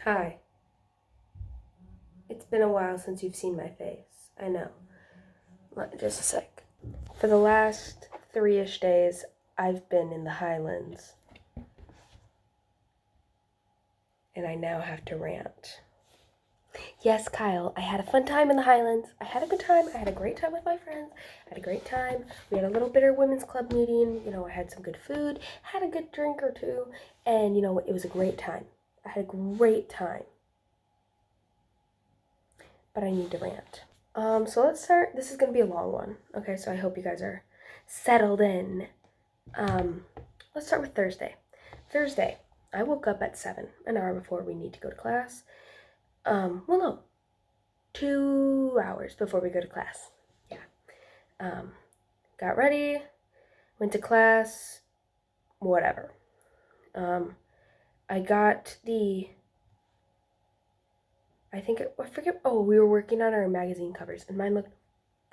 Hi. It's been a while since you've seen my face. I know. Just a sec. For the last 3-ish days, I've been in the highlands. And I now have to rant. Yes, Kyle, I had a fun time in the highlands. I had a good time. I had a great time with my friends. I had a great time. We had a little bitter women's club meeting. I had some good food, had a good drink or two, and it was a great time. I had a great time. But I need to rant. So let's start. This is going to be a long one. Okay, so I hope you guys are settled in. Let's start with Thursday. Thursday, I woke up at 7, an hour before we need to go to class. Well, no, 2 hours before we go to class. Yeah. Got ready, went to class, whatever. I got I forget, we were working on our magazine covers, and mine looked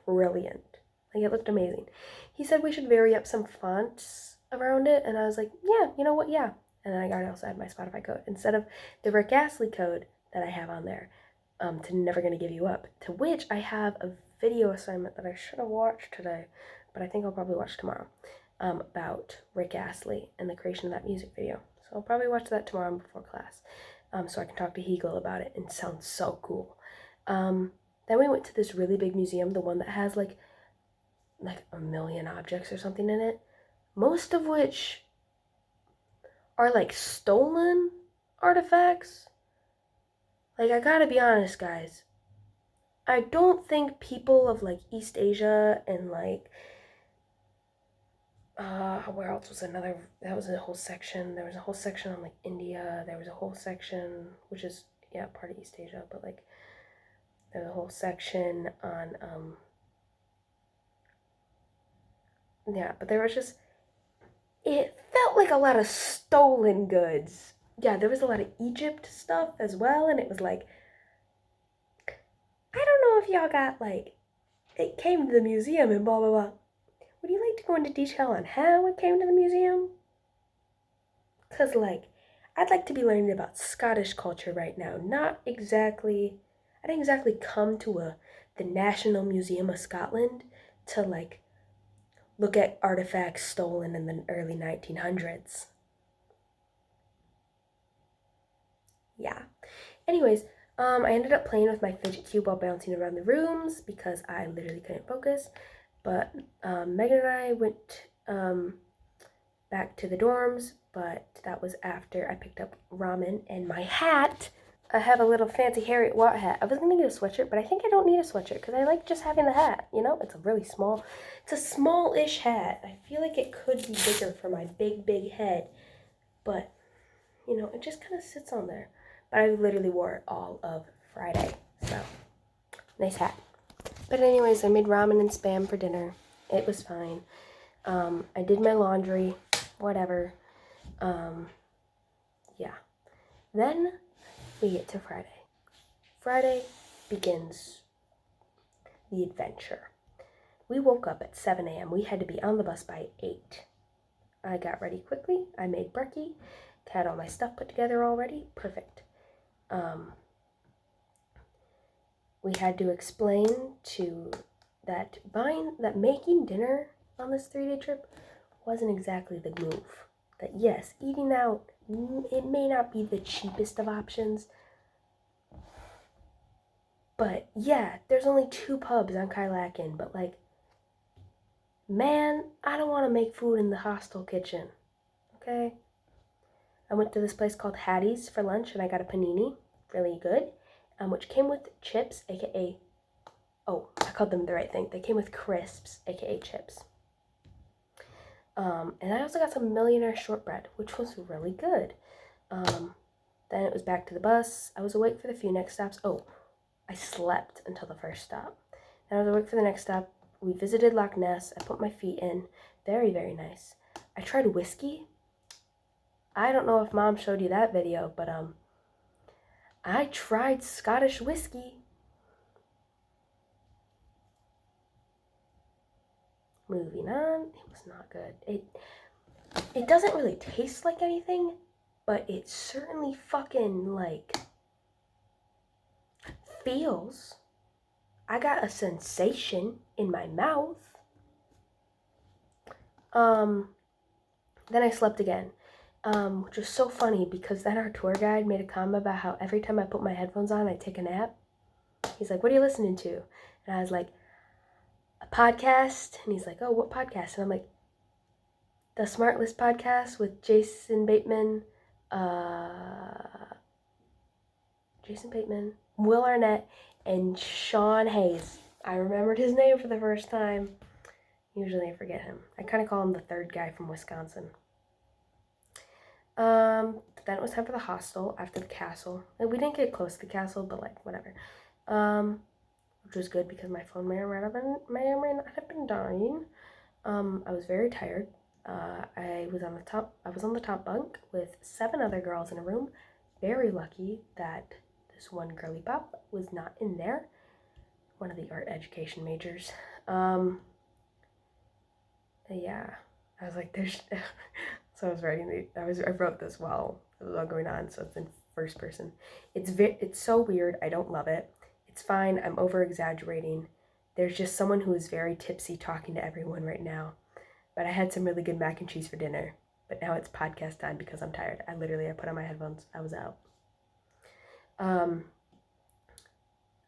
brilliant. Like, it looked amazing. He said we should vary up some fonts around it, and I was like, yeah, you know what, yeah. And then I got also had my Spotify code instead of the Rick Astley code that I have on there, to Never Gonna Give You Up, to which I have a video assignment that I should have watched today, but I think I'll probably watch tomorrow, about Rick Astley and the creation of that music video. So I'll probably watch that tomorrow before class, so I can talk to Hegel about it, and it sounds so cool. Then we went to this really big museum, the one that has like a million objects or something in it, most of which are like stolen artifacts. Like, I gotta be honest, guys. I don't think people of like East Asia and like where else was another? That was a whole section. There was a whole section on like India. There was a whole section which is part of East Asia, but like there's a whole section on but there was just, it felt like a lot of stolen goods. Yeah, there was a lot of Egypt stuff as well, and it was like, I don't know if y'all got like, it came to the museum and blah blah blah. Would you like to go into detail on how it came to the museum? Cause like, I'd like to be learning about Scottish culture right now. I didn't exactly come to the National Museum of Scotland to like look at artifacts stolen in the early 1900s. Yeah. Anyways, I ended up playing with my fidget cube while bouncing around the rooms because I literally couldn't focus. But Megan and I went back to the dorms, but that was after I picked up ramen and my hat. I have a little fancy Harriet Watt hat. I was gonna get a sweatshirt, but I think I don't need a sweatshirt because I like just having the hat. It's it's a small-ish hat. I feel like it could be bigger for my big, big head, but it just kind of sits on there. But I literally wore it all of Friday, so nice hat. But anyways, I made ramen and Spam for dinner. It was fine. I did my laundry, whatever. Yeah. Then we get to Friday. Friday begins the adventure. We woke up at 7 a.m. We had to be on the bus by 8. I got ready quickly. I made brekkie. Had all my stuff put together already. Perfect. We had to explain to that making dinner on this 3-day trip wasn't exactly the move. That yes, eating out, it may not be the cheapest of options, but yeah, there's only 2 pubs on Kylakin, but like, man, I don't want to make food in the hostel kitchen, okay? I went to this place called Hattie's for lunch, and I got a panini, really good, which came with chips, aka, I called them the right thing. They came with crisps, aka chips. And I also got some millionaire shortbread, which was really good. Then it was back to the bus. I was awake for the few next stops. I slept until the first stop. Then I was awake for the next stop. We visited Loch Ness. I put my feet in. Very, very nice. I tried whiskey. I don't know if Mom showed you that video, but I tried Scottish whiskey. Moving on, it was not good. It doesn't really taste like anything, but it certainly fucking like feels. I got a sensation in my mouth. Then I slept again, which was so funny because then our tour guide made a comment about how every time I put my headphones on, I take a nap. He's like, what are you listening to? And I was like, a podcast. And he's like, oh, what podcast? And I'm like, the Smart List podcast with Jason Bateman, Will Arnett, and Sean Hayes. I remembered his name for the first time. Usually I forget him. I kind of call him the third guy from Wisconsin. Then it was time for the hostel after the castle. We didn't get close to the castle, but like whatever. Which was good because my phone may or may not have been dying. I was very tired. I was on the top bunk with 7 other girls in a room. Very lucky that this one girly pop was not in there. One of the art education majors. Yeah, I was like, there's. So I was I wrote this while it was all going on, so it's in first person. It's so weird. I don't love it. It's fine. I'm over exaggerating. There's just someone who is very tipsy talking to everyone right now. But I had some really good mac and cheese for dinner. But now it's podcast time because I'm tired. I put on my headphones. I was out.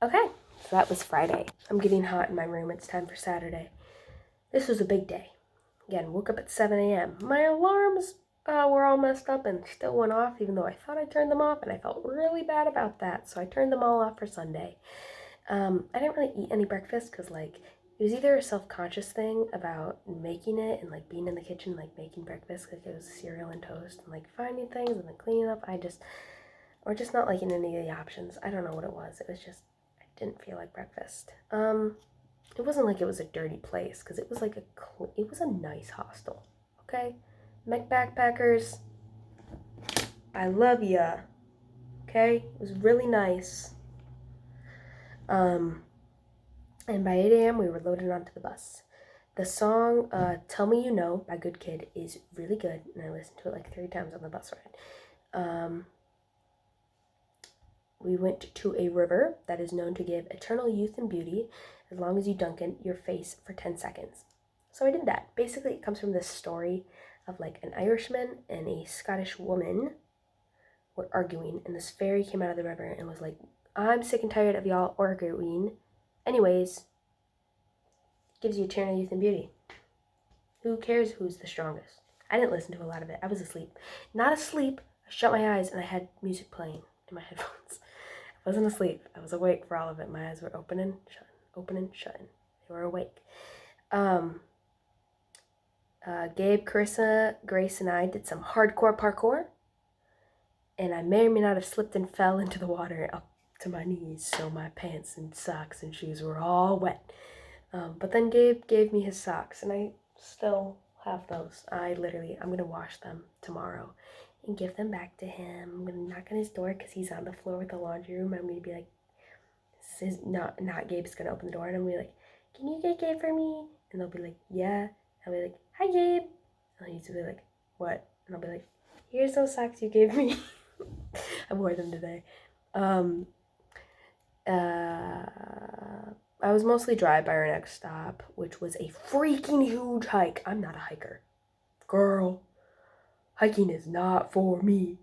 Okay, so that was Friday. I'm getting hot in my room. It's time for Saturday. This was a big day. Again, woke up at 7 a.m. My alarms were all messed up and still went off, even though I thought I turned them off, and I felt really bad about that, so I turned them all off for Sunday. I didn't really eat any breakfast because, like, it was either a self-conscious thing about making it and, like, being in the kitchen, like, making breakfast, like, it was cereal and toast, and, like, finding things and then cleaning up. Or just not liking any of the options. I don't know what it was. It was just, I didn't feel like breakfast. It wasn't like it was a dirty place, because it was like it was a nice hostel, okay? Backpackers, I love ya, okay? It was really nice. And by 8 a.m. we were loaded onto the bus. The song, Tell Me You Know by Good Kid is really good, and I listened to it like 3 times on the bus ride. We went to a river that is known to give eternal youth and beauty as long as you dunk in your face for 10 seconds. So I did that. Basically, it comes from this story of like an Irishman and a Scottish woman were arguing, and this fairy came out of the river and was like, I'm sick and tired of y'all arguing. Anyways, gives you eternal youth and beauty. Who cares who's the strongest? I didn't listen to a lot of it. I was asleep. Not asleep. I shut my eyes and I had music playing in my headphones. I wasn't asleep. I was awake for all of it. My eyes were opening, shutting. They were awake. Gabe, Carissa, Grace, and I did some hardcore parkour. And I may or may not have slipped and fell into the water up to my knees. So my pants and socks and shoes were all wet. But then Gabe gave me his socks. And I still have those. I'm going to wash them tomorrow and give them back to him. I'm going to knock on his door because he's on the floor with the laundry room. I'm going to be like, this is not Gabe's going to open the door. And I'm going to be like, can you get Gabe for me? And they'll be like, yeah. I'll be like, hi, Gabe. And he's be like, what? And I'll be like, here's those socks you gave me. I wore them today. I was mostly dry by our next stop, which was a freaking huge hike. I'm not a hiker. Girl, hiking is not for me.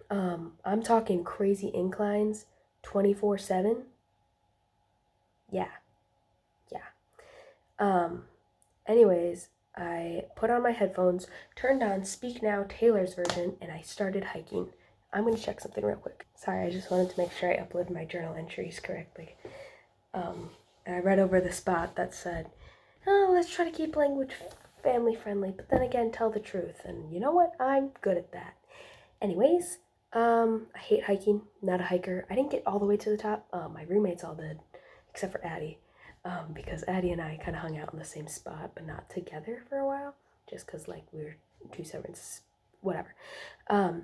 I'm talking crazy inclines 24/7. Yeah. Anyways, I put on my headphones, turned on Speak Now Taylor's version, and I started hiking. I'm going to check something real quick. Sorry, I just wanted to make sure I uploaded my journal entries correctly. And I read over the spot that said, oh, let's try to keep language family friendly, but then again, tell the truth. And you know what? I'm good at that. Anyways, I hate hiking, not a hiker. I didn't get all the way to the top. My roommates all did, except for Addie. Because Addie and I kind of hung out in the same spot, but not together for a while, just because, like, we were 2 separate, whatever. I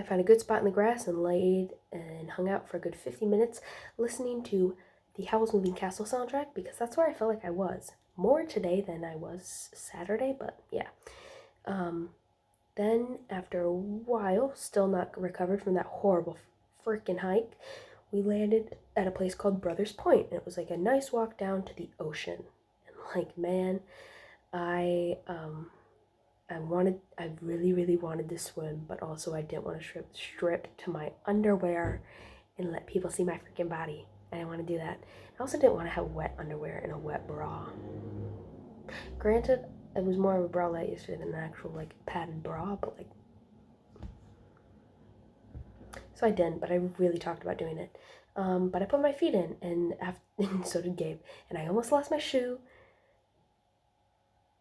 found a good spot in the grass and laid and hung out for a good 50 minutes listening to the Howl's Moving Castle soundtrack, because that's where I felt like I was. More today than I was Saturday, but yeah. Then, after a while, still not recovered from that horrible freaking hike. We landed at a place called Brothers Point, and it was like a nice walk down to the ocean. And like, man, I really, really wanted to swim, but also I didn't want to strip to my underwear and let people see my freaking body. I didn't want to do that. I also didn't want to have wet underwear and a wet bra. Granted, it was more of a bralette yesterday than an actual like padded bra, but like, so I didn't. But I really talked about doing it. But I put my feet in, and so did Gabe, and I almost lost my shoe,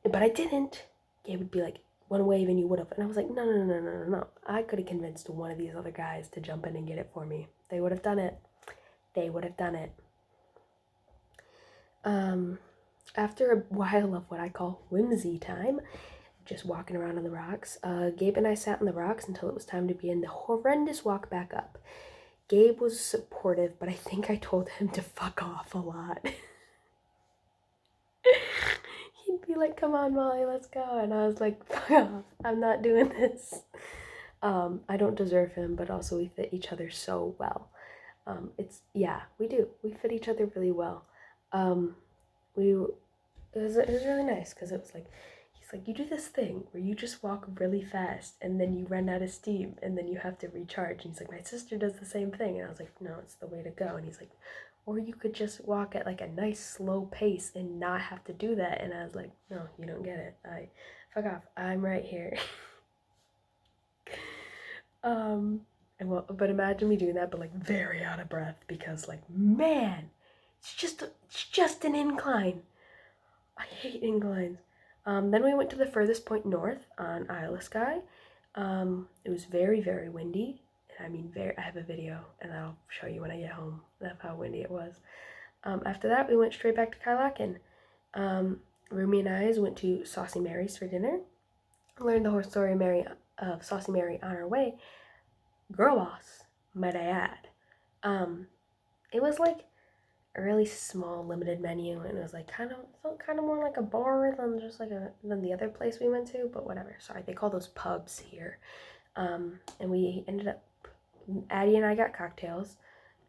but I didn't. Gabe would be like, one wave and you would have. And I was like, no. I could have convinced one of these other guys to jump in and get it for me. They would have done it. After a while of what I call whimsy time, just walking around on the rocks, Gabe and I sat on the rocks until it was time to begin the horrendous walk back up. Gabe was supportive, but I think I told him to fuck off a lot. He'd be like, come on, Molly, let's go. And I was like, fuck off, I'm not doing this. I don't deserve him, but also we fit each other so well. We do. We fit each other really well. It was really nice because it was like, he's like, you do this thing where you just walk really fast and then you run out of steam and then you have to recharge. And he's like, my sister does the same thing. And I was like, no, it's the way to go. And he's like, or you could just walk at like a nice slow pace and not have to do that. And I was like, no, you don't get it. Fuck off. I'm right here. But imagine me doing that, but like very out of breath because like, man, it's just an incline. I hate inclines. Then we went to the furthest point north on Isle of Skye. It was very, very windy. I mean, I have a video, and I'll show you when I get home of how windy it was. After that, we went straight back to Kylakin. Rumi and I went to Saucy Mary's for dinner. Learned the whole story of Saucy Mary on our way. Girl boss, might I add. It was like a really small, limited menu, and it was like felt kind of more like a bar than the other place we went to. But whatever. Sorry, they call those pubs here. And we ended up. Addie and I got cocktails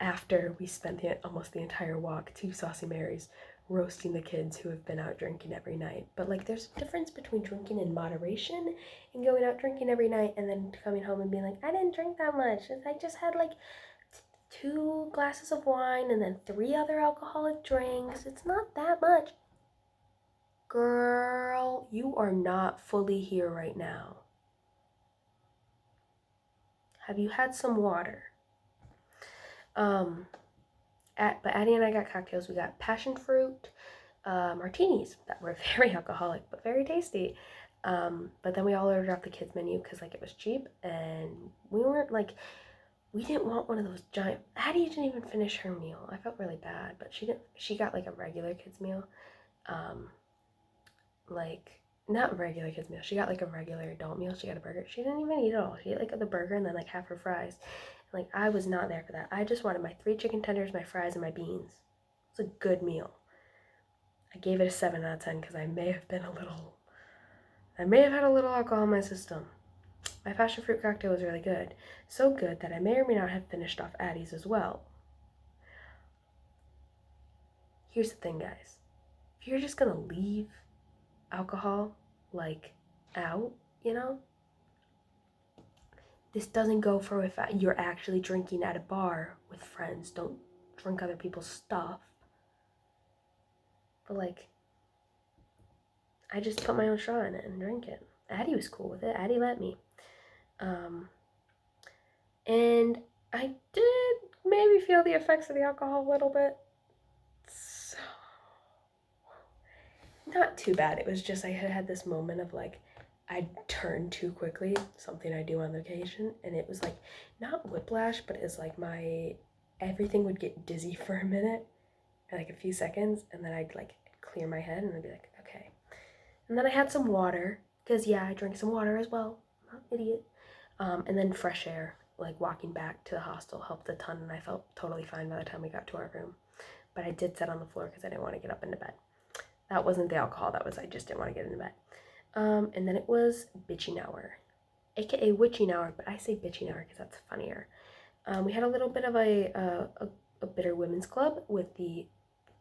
after we spent almost the entire walk to Saucy Mary's roasting the kids who have been out drinking every night. But like, there's a difference between drinking in moderation and going out drinking every night and then coming home and being like, I didn't drink that much. I just had like 2 glasses of wine and then 3 other alcoholic drinks. It's not that much. Girl, you are not fully here right now. Have you had some water? But Addie and I got cocktails. We got passion fruit martinis that were very alcoholic but very tasty. But then we all ordered off the kids menu because like it was cheap, and we didn't want one of those giant. Addie didn't even finish her meal. I felt really bad, but she didn't. She got like a regular kids meal, not regular kids meal. She got like a regular adult meal. She got a burger. She didn't even eat it all. She ate like the burger and then like half her fries. Like, I was not there for that. I just wanted my 3 chicken tenders, my fries, and my beans. It was a good meal. I gave it a 7 out of 10 because I may have had a little alcohol in my system. My passion fruit cocktail was really good. So good that I may or may not have finished off Addie's as well. Here's the thing, guys. If you're just gonna leave alcohol, like, out, this doesn't go for if you're actually drinking at a bar with friends. Don't drink other people's stuff. But like, I just put my own straw in it and drink it. Addie was cool with it. Addie let me. And I did maybe feel the effects of the alcohol a little bit. So, not too bad. It was just I had this moment of like, I turned too quickly, something I do on vacation, and it was like, not whiplash, but it's like everything would get dizzy for a minute, like a few seconds, and then I'd like clear my head, and I'd be like, okay. And then I had some water, because I drank some water as well, I'm not an idiot. And then fresh air, like walking back to the hostel helped a ton, and I felt totally fine by the time we got to our room. But I did sit on the floor because I didn't want to get up into bed. That wasn't the alcohol, I just didn't want to get into bed. And then it was bitching hour, aka witching hour, but I say bitching hour because that's funnier. We had a little bit of a bitter women's club with the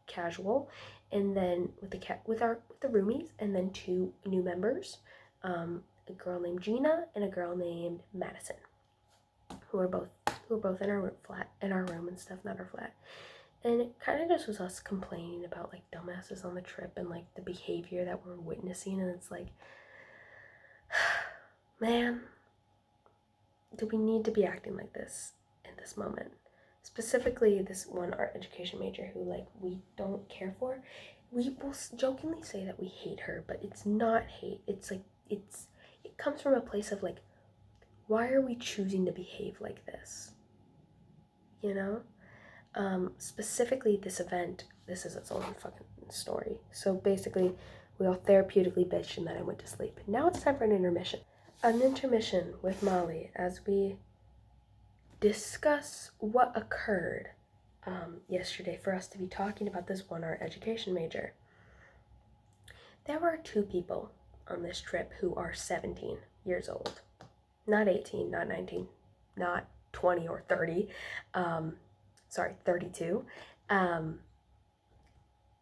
casual, and then with the roomies, and then two new members, a girl named Gina and a girl named Madison, who were both in our room and stuff, not our flat. And it kind of just was us complaining about like dumbasses on the trip and like the behavior that we're witnessing, and it's like, man, do we need to be acting like this in this moment? Specifically, this one art education major who like we don't care for. We will jokingly say that we hate her, but it's not hate. It's like it comes from a place of like, why are we choosing to behave like this? You know? Specifically this event, this is its own fucking story. So basically, we all therapeutically bitched and then I went to sleep. Now it's time for an intermission. An intermission with Molly as we discuss what occurred yesterday for us to be talking about this one art education major. There were two people on this trip who are 17 years old. Not 18, not 19, not 20 or 30. 32.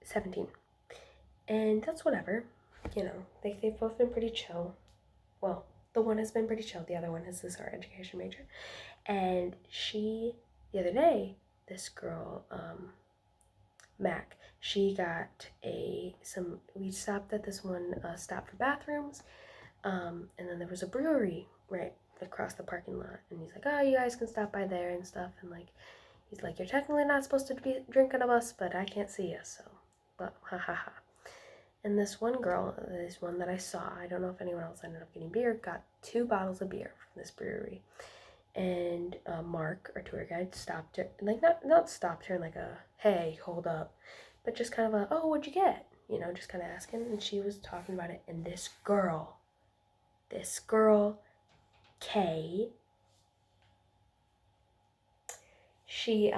17. And that's whatever. You know, they've both been pretty chill. Well, the one has been pretty chill. The other one is this art education major. And the other day, this girl, Mac, she got we stopped at this one stop for bathrooms, and then there was a brewery right across the parking lot, and he's like, oh, you guys can stop by there and stuff, and like, he's like, you're technically not supposed to be drinking a bus, but I can't see you, so, but ha ha ha. And this one girl, this one that I saw, I don't know if anyone else ended up getting beer, got 2 bottles of beer from this brewery. And Mark, our tour guide, stopped her, like not stopped her in like a, hey, hold up, but just kind of a, oh, what'd you get? You know, just kind of asking, and she was talking about it, and this girl, Kay, she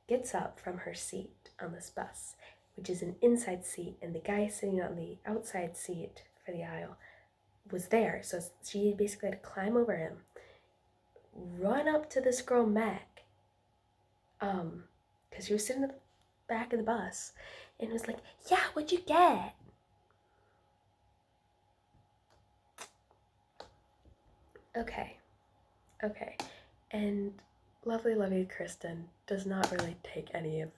gets up from her seat on this bus, which is an inside seat, and the guy sitting on the outside seat for the aisle was there, so she basically had to climb over him, run up to this girl Mac, because she was sitting at the back of the bus, and was like, yeah, what'd you get? Okay, and lovely Kristen does not really take any of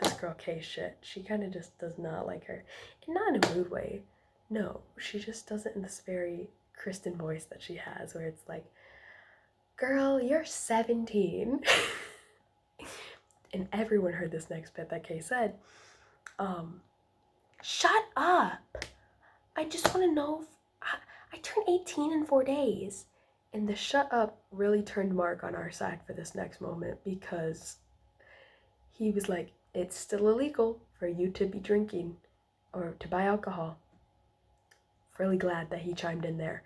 this girl Kay's shit. She kind of just does not like her, and not in a rude way, no, she just does it in this very Kristen voice that she has, where it's like, girl, you're 17. And everyone heard this next bit that Kay said. Shut up. I just want to know if I turned 18 in 4 days. And the shut up really turned Mark on our side for this next moment, because he was like, it's still illegal for you to be drinking or to buy alcohol. Really glad that he chimed in there.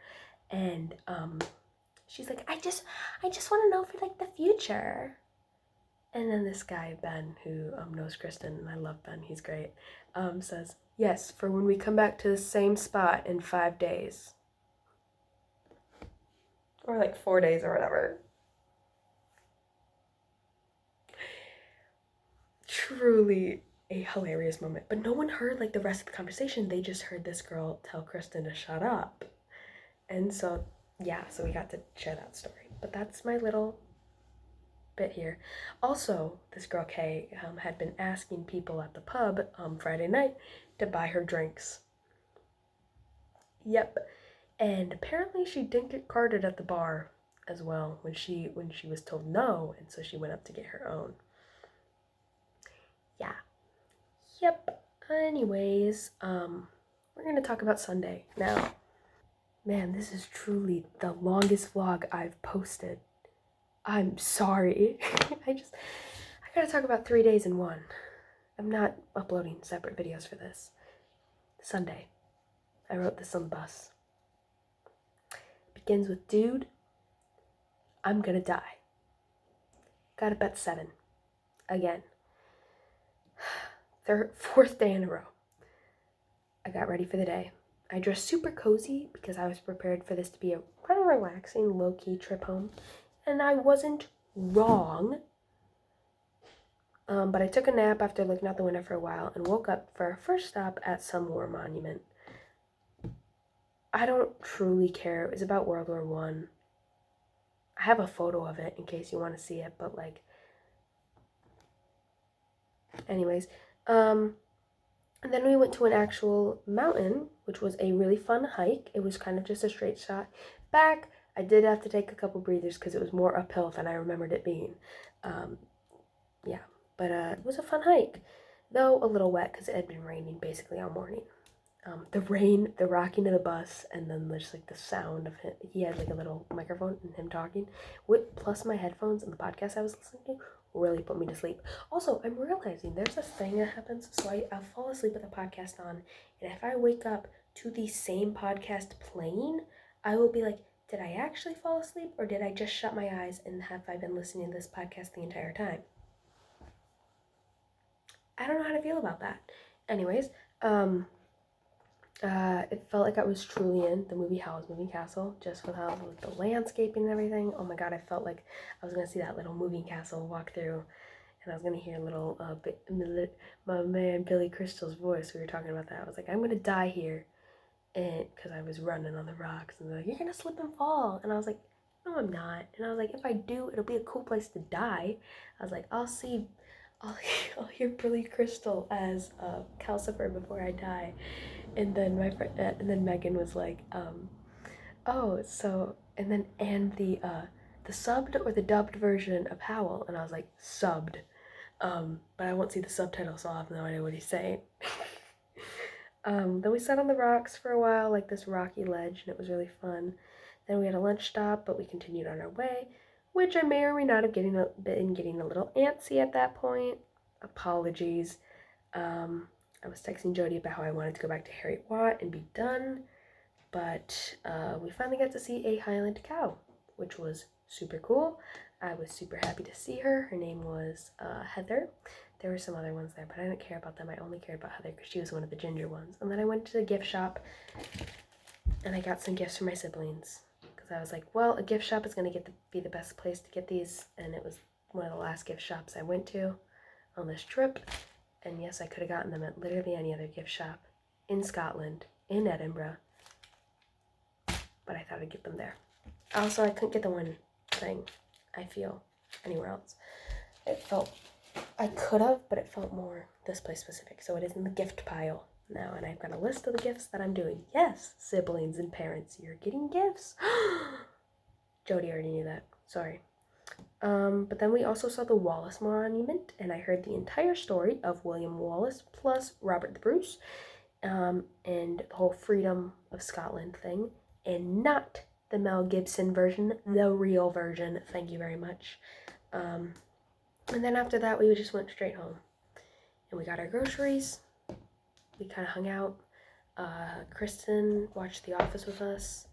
And she's like, I just want to know for like the future. And then this guy, Ben, who knows Kristen, and I love Ben, he's great, says, yes, for when we come back to the same spot in 5 days. Or like 4 days or whatever. Truly a hilarious moment. But no one heard like the rest of the conversation. They just heard this girl tell Kristen to shut up. And so, yeah, so we got to share that story. But that's my little bit here. Also, this girl Kay had been asking people at the pub Friday night to buy her drinks. Yep. And apparently she didn't get carded at the bar as well when she was told no, and so she went up to get her own. Yeah. Yep. Anyways, we're gonna talk about Sunday now. Man, this is truly the longest vlog I've posted. I'm sorry. I gotta talk about 3 days in one. I'm not uploading separate videos for this. Sunday. I wrote this on the bus. Begins with, dude, I'm gonna die. Got up at 7. Again. 4th day in a row. I got ready for the day. I dressed super cozy because I was prepared for this to be a kind of relaxing, low-key trip home. And I wasn't wrong. But I took a nap after looking out the window for a while and woke up for our first stop at some war monument. I don't truly care. It was about World War One. I have a photo of it in case you want to see it, but like, anyways, and then we went to an actual mountain, which was a really fun hike. It was kind of just a straight shot back. I did have to take a couple breathers because it was more uphill than I remembered it being. Yeah, but it was a fun hike, though a little wet because it had been raining basically all morning. The rain, the rocking of the bus, and then just like the sound of him. He had like a little microphone and him talking, plus my headphones and the podcast I was listening to really put me to sleep. Also, I'm realizing there's this thing that happens. So I'll fall asleep with the podcast on, and if I wake up to the same podcast playing, I will be like, did I actually fall asleep, or did I just shut my eyes and have I been listening to this podcast the entire time? I don't know how to feel about that. Anyways, it felt like I was truly in the movie Howl's Moving Castle, just with how with the landscaping and everything. Oh my god, I felt like I was gonna see that little moving castle walk through, and I was gonna hear a little my man Billy Crystal's voice. We were talking about that. I was like, I'm gonna die here, and because I was running on the rocks, and they're like, you're gonna slip and fall, and I was like, no, I'm not. And I was like, if I do, it'll be a cool place to die. I was like, I'll hear Billy Crystal as Calcifer before I die. And then my friend, and then Megan was like, oh, so, and the subbed or the dubbed version of Howl, and I was like, subbed, but I won't see the subtitles, so I'll have no idea what he's saying. Then we sat on the rocks for a while, like this rocky ledge, and it was really fun. Then we had a lunch stop, but we continued on our way, which I may or may not have been getting a little antsy at that point. Apologies. I was texting Jody about how I wanted to go back to Harriet Watt and be done, but we finally got to see a Highland cow, which was super cool. I was super happy to see her. Her name was Heather. There were some other ones there, but I didn't care about them. I only cared about Heather because she was one of the ginger ones. And then I went to the gift shop, and I got some gifts for my siblings because I was like, well, a gift shop is going to be the best place to get these, and it was one of the last gift shops I went to on this trip. And yes, I could have gotten them at literally any other gift shop in Scotland, in Edinburgh, but I thought I'd get them there. Also, I couldn't get the one thing, I feel, anywhere else. I could have, but it felt more this place specific. So it is in the gift pile now, and I've got a list of the gifts that I'm doing. Yes, siblings and parents, you're getting gifts. Jody already knew that. Sorry. But then we also saw the Wallace Monument, and I heard the entire story of William Wallace plus Robert the Bruce, and the whole freedom of Scotland thing, and not the Mel Gibson version, the real version. Thank you very much. And then after that, we just went straight home, and we got our groceries. We kind of hung out. Kristen watched The Office with us.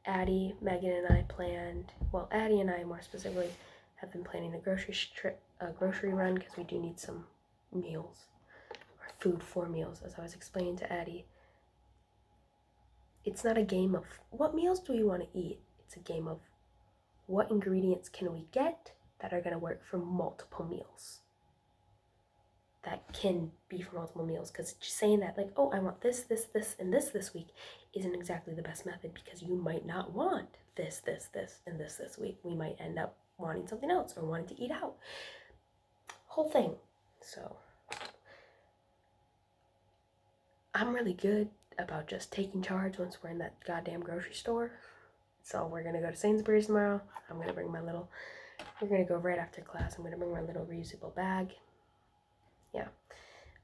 Addie, Megan, and I planned. Well, Addie and I more specifically have been planning a grocery run because we do need some meals, or food for meals. As I was explaining to Addie, it's not a game of what meals do we want to eat. It's a game of what ingredients can we get that are going to work for multiple meals. That can be for multiple meals, because just saying that, like, oh, I want this, and this week isn't exactly the best method, because you might not want this, and this week. We might end up wanting something else or wanting to eat out. Whole thing. So I'm really good about just taking charge once we're in that goddamn grocery store. So we're gonna go to Sainsbury's tomorrow. We're gonna go right after class. I'm gonna bring my little reusable bag. Yeah.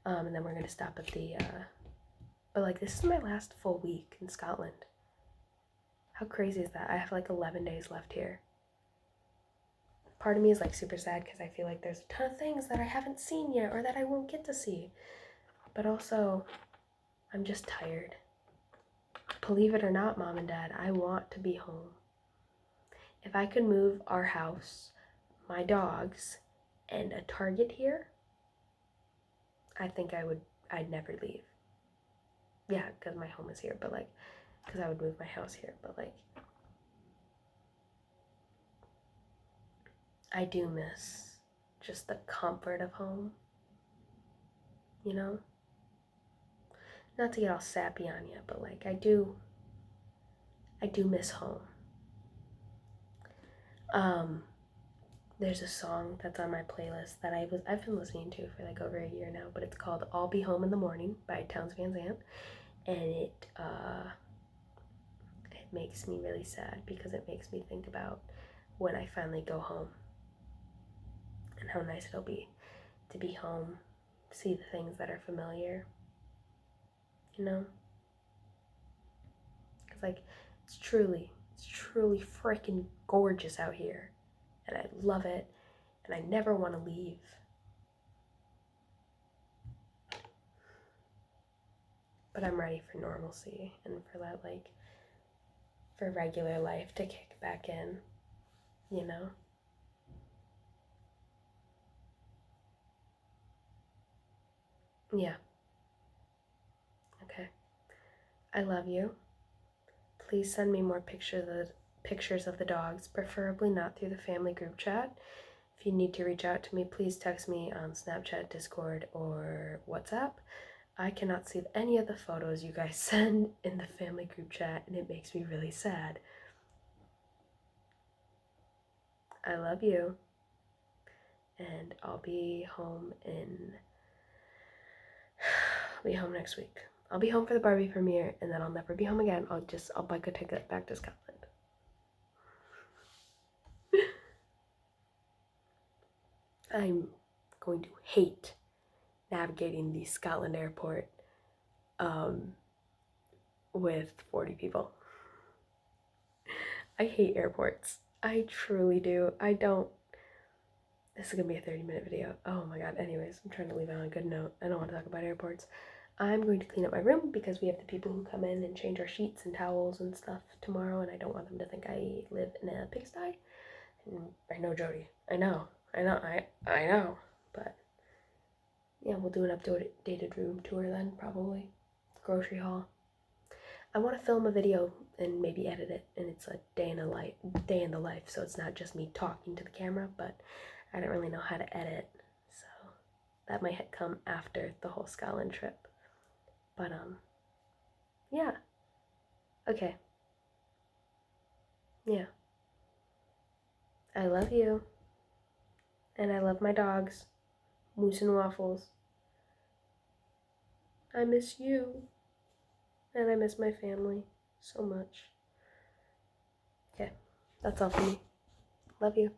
And then we're gonna stop at the but like, this is my last full week in Scotland. How crazy is that? I have like 11 days left here. Part of me is like super sad because I feel like there's a ton of things that I haven't seen yet or that I won't get to see. But also, I'm just tired. Believe it or not, Mom and Dad, I want to be home. If I could move our house, my dogs, and a Target here, I think I'd never leave. Yeah, because my home is here, but like, because I would move my house here, but like, I do miss just the comfort of home, you know? Not to get all sappy on you, but like I do miss home. There's a song that's on my playlist that I've been listening to for like over a year now, but it's called "I'll Be Home in the Morning" by Townes Van Zandt, and it makes me really sad because it makes me think about when I finally go home and how nice it'll be to be home, see the things that are familiar, you know? Because like it's truly freaking gorgeous out here, and I love it, and I never want to leave. But I'm ready for normalcy and for that, like, for regular life to kick back in, you know? Yeah. Okay. I love you. Please send me more pictures of the dogs, preferably not through the family group chat. If you need to reach out to me, please text me on Snapchat, Discord, or WhatsApp. I cannot see any of the photos you guys send in the family group chat, and it makes me really sad. I love you, and I'll be home next week. I'll be home for the Barbie premiere, and then I'll never be home again. I'll bike a ticket back to Scotland. I'm going to hate navigating the Scotland airport with 40 people. I hate airports. I truly do. This is gonna be a 30-minute video. Oh my god. Anyways, I'm trying to leave it on a good note. I don't want to talk about airports. I'm going to clean up my room because we have the people who come in and change our sheets and towels and stuff tomorrow, and I don't want them to think I live in a pigsty. I know, Jody. I know. But yeah, we'll do an updated room tour then, probably. Grocery haul. I want to film a video and maybe edit it, and it's a day in the life, so it's not just me talking to the camera, but I don't really know how to edit, so that might come after the whole Scotland trip. But yeah. Okay. Yeah. I love you. And I love my dogs, Moose and Waffles. I miss you. And I miss my family so much. Okay, that's all for me. Love you.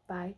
Bye.